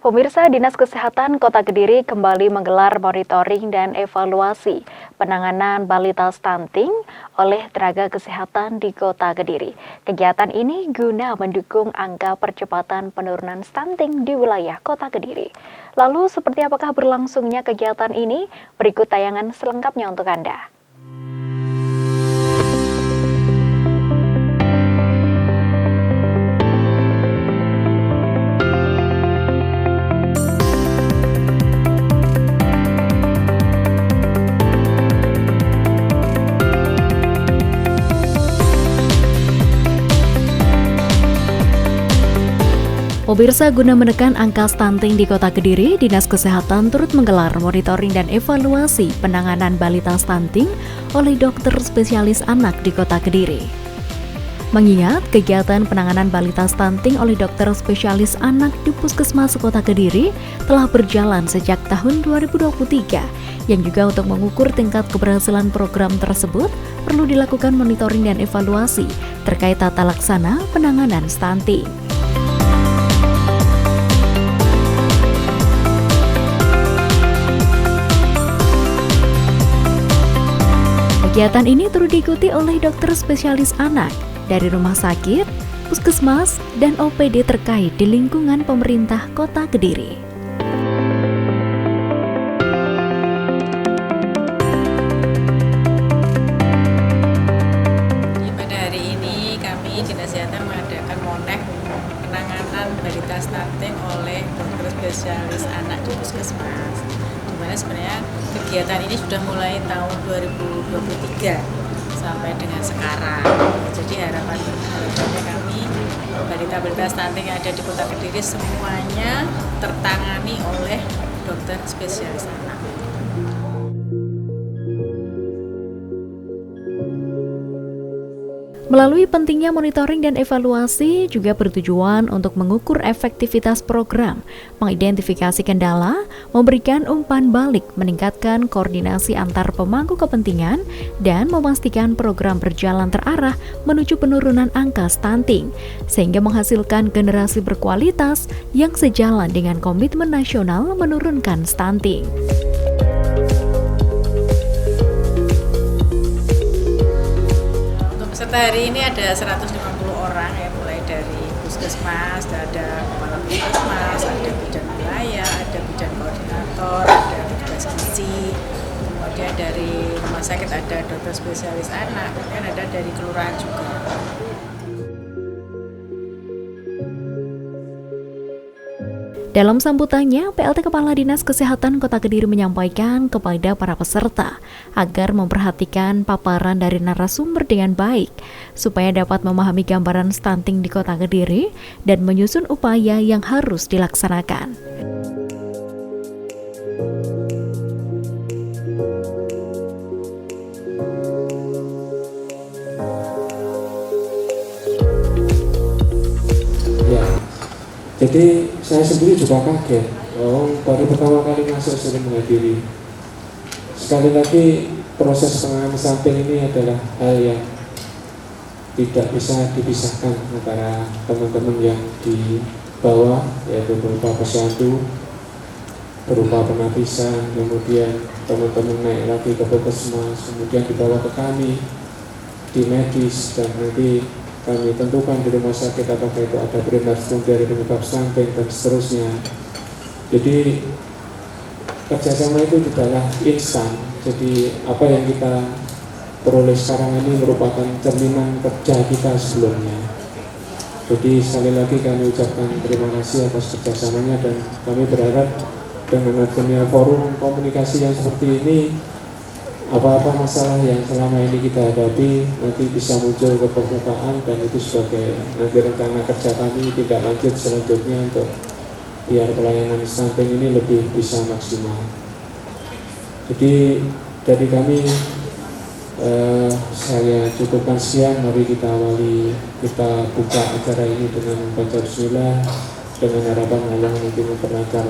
Pemirsa, Dinas Kesehatan Kota Kediri kembali menggelar monitoring dan evaluasi penanganan balita stunting oleh tenaga kesehatan di Kota Kediri. Kegiatan ini guna mendukung angka percepatan penurunan stunting di wilayah Kota Kediri. Lalu, seperti apakah berlangsungnya kegiatan ini? Berikut tayangan selengkapnya untuk Anda. Pemirsa, guna menekan angka stunting di Kota Kediri, Dinas Kesehatan turut menggelar monitoring dan evaluasi penanganan balita stunting oleh dokter spesialis anak di Kota Kediri. Mengingat kegiatan penanganan balita stunting oleh dokter spesialis anak di Puskesmas Kota Kediri telah berjalan sejak tahun 2023, yang juga untuk mengukur tingkat keberhasilan program tersebut perlu dilakukan monitoring dan evaluasi terkait tata laksana penanganan stunting. Kegiatan ini turut diikuti oleh dokter spesialis anak dari rumah sakit, puskesmas, dan OPD terkait di lingkungan pemerintah Kota Kediri. Pada hari ini kami Dinas Kesehatan mengadakan monek penanganan balita stunting oleh dokter spesialis anak di puskesmas. Dimana sebenarnya kegiatan ini sudah mulai tahun 2023 sampai dengan sekarang. Jadi harapannya kami balita-balita stunting yang ada di Kota Kediri semuanya tertangani oleh dokter spesialis anak. Melalui pentingnya monitoring dan evaluasi juga bertujuan untuk mengukur efektivitas program, mengidentifikasi kendala, memberikan umpan balik, meningkatkan koordinasi antar pemangku kepentingan, dan memastikan program berjalan terarah menuju penurunan angka stunting, sehingga menghasilkan generasi berkualitas yang sejalan dengan komitmen nasional menurunkan stunting. Peserta hari ini ada 150 orang ya, mulai dari puskesmas, ada kepala puskesmas, ada bidan wilayah, ada bidan koordinator, ada petugas gizi, kemudian dari rumah sakit ada dokter spesialis anak, kemudian ada dari kelurahan juga. Dalam sambutannya, PLT Kepala Dinas Kesehatan Kota Kediri menyampaikan kepada para peserta agar memperhatikan paparan dari narasumber dengan baik, supaya dapat memahami gambaran stunting di Kota Kediri dan menyusun upaya yang harus dilaksanakan. Jadi saya sendiri juga kaget, baru pertama kali masuk sering menghadiri. Sekali lagi proses penanganan stunting ini adalah hal yang tidak bisa dipisahkan antara teman-teman yang di bawah, yaitu berupa posyandu, berupa penapisan, kemudian teman-teman naik lagi ke puskesmas, kemudian dibawa ke kami di medis, dan nanti kami tentukan di rumah sakit apakah itu ada penyebab dari penyebab stunting dan seterusnya. Jadi kerjasama itu tidaklah instan. Jadi apa yang kita peroleh sekarang ini merupakan cerminan kerja kita sebelumnya. Jadi sekali lagi kami ucapkan terima kasih atas kerjasamanya, dan kami berharap dengan adanya forum komunikasi yang seperti ini, apa-apa masalah yang selama ini kita hadapi nanti bisa muncul ke permukaan, dan itu sebagai nanti rencana kerja kami tidak lanjut selanjutnya untuk biar pelayanan stunting ini lebih bisa maksimal. Jadi dari kami saya cukupkan sekian. Mari kita buka acara ini dengan membaca bismillah, dengan harapan Allah nanti memperlancar,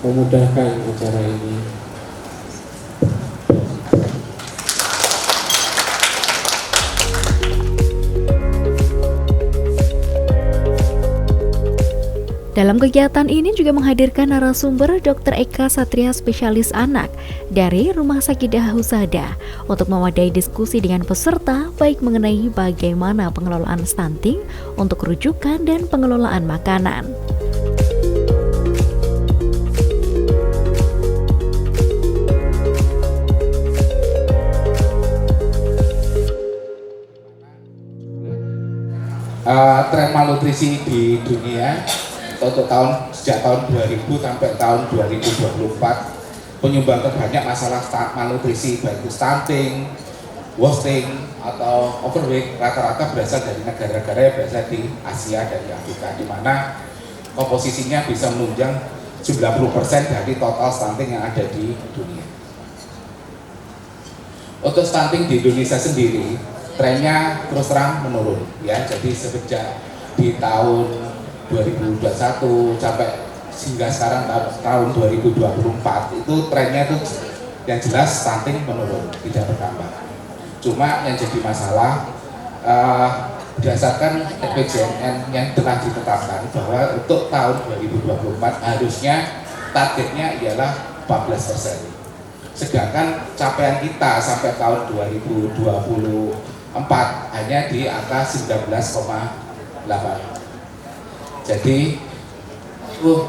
memudahkan acara ini. Dalam kegiatan ini juga menghadirkan narasumber Dr. Eka Satria spesialis anak dari Rumah Sakit Husada untuk mewadai diskusi dengan peserta baik mengenai bagaimana pengelolaan stunting untuk rujukan dan pengelolaan makanan. Tren malnutrisi di dunia untuk sejak tahun 2000 sampai tahun 2024 penyumbang terbanyak masalah malnutrisi baik itu stunting, wasting atau overweight rata-rata berasal dari negara-negara yang berasal di Asia dan di Afrika, di mana komposisinya bisa menunjang 90% dari total stunting yang ada di dunia. Untuk stunting di Indonesia sendiri trennya terus terang menurun ya, jadi sejak di tahun 2021 sampai hingga sekarang tahun 2024 itu trennya itu yang jelas stunting menurun, tidak bertambah. Cuma yang jadi masalah berdasarkan RPJMN yang telah ditetapkan bahwa untuk tahun 2024 harusnya targetnya ialah 14%. Sedangkan capaian kita sampai tahun 2024 hanya di angka 19,8. Jadi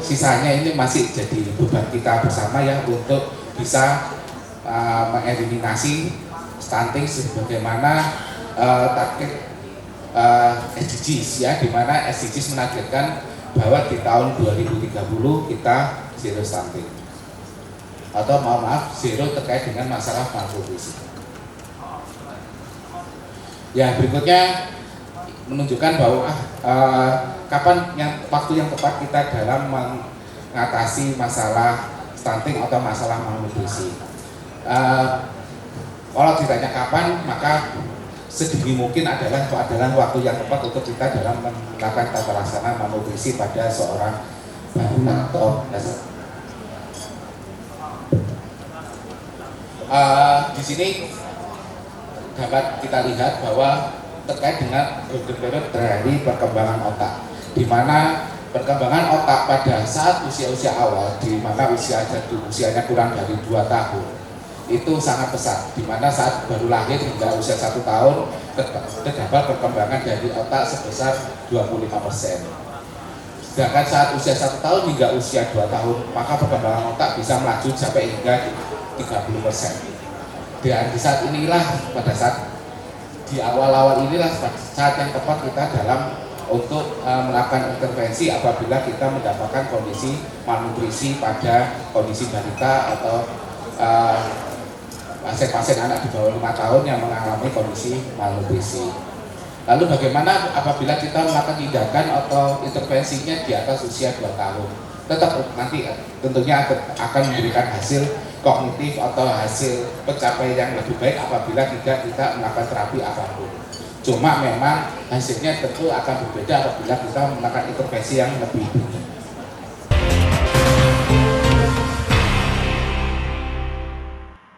sisanya ini masih jadi beban kita bersama ya untuk bisa mengeliminasi stunting sebagaimana target SDGs ya, di mana SDGs menargetkan bahwa di tahun 2030 kita zero stunting atau zero terkait dengan masalah malnutrisi. Ya, berikutnya menunjukkan bahwa kapan waktu yang tepat kita dalam mengatasi masalah stunting atau masalah malnutrisi. Kalau ditanya kapan, maka sedini mungkin adalah waktu yang tepat untuk kita dalam melakukan tata laksana malnutrisi pada seorang balita atau di sini dapat kita lihat bahwa terkait dengan periode dari perkembangan otak, di mana perkembangan otak pada saat usia-usia awal, di mana usianya kurang dari 2 tahun, itu sangat pesat, di mana saat baru lahir hingga usia 1 tahun terdapat perkembangan dari otak sebesar 25%. Sedangkan saat usia 1 tahun hingga usia 2 tahun, maka perkembangan otak bisa melaju sampai hingga 30%. Dan di saat inilah, pada saat di awal-awal inilah saat yang tepat kita dalam untuk melakukan intervensi apabila kita mendapatkan kondisi malnutrisi pada kondisi balita atau pasien-pasien anak di bawah 5 tahun yang mengalami kondisi malnutrisi. Lalu bagaimana apabila kita melakukan tindakan atau intervensinya di atas usia 2 tahun? Tetap nanti tentunya akan memberikan hasil kognitif atau hasil pencapaian yang lebih baik apabila tidak kita melakukan terapi apapun. Cuma memang hasilnya tentu akan berbeda apabila kita melakukan intervensi yang lebih tinggi.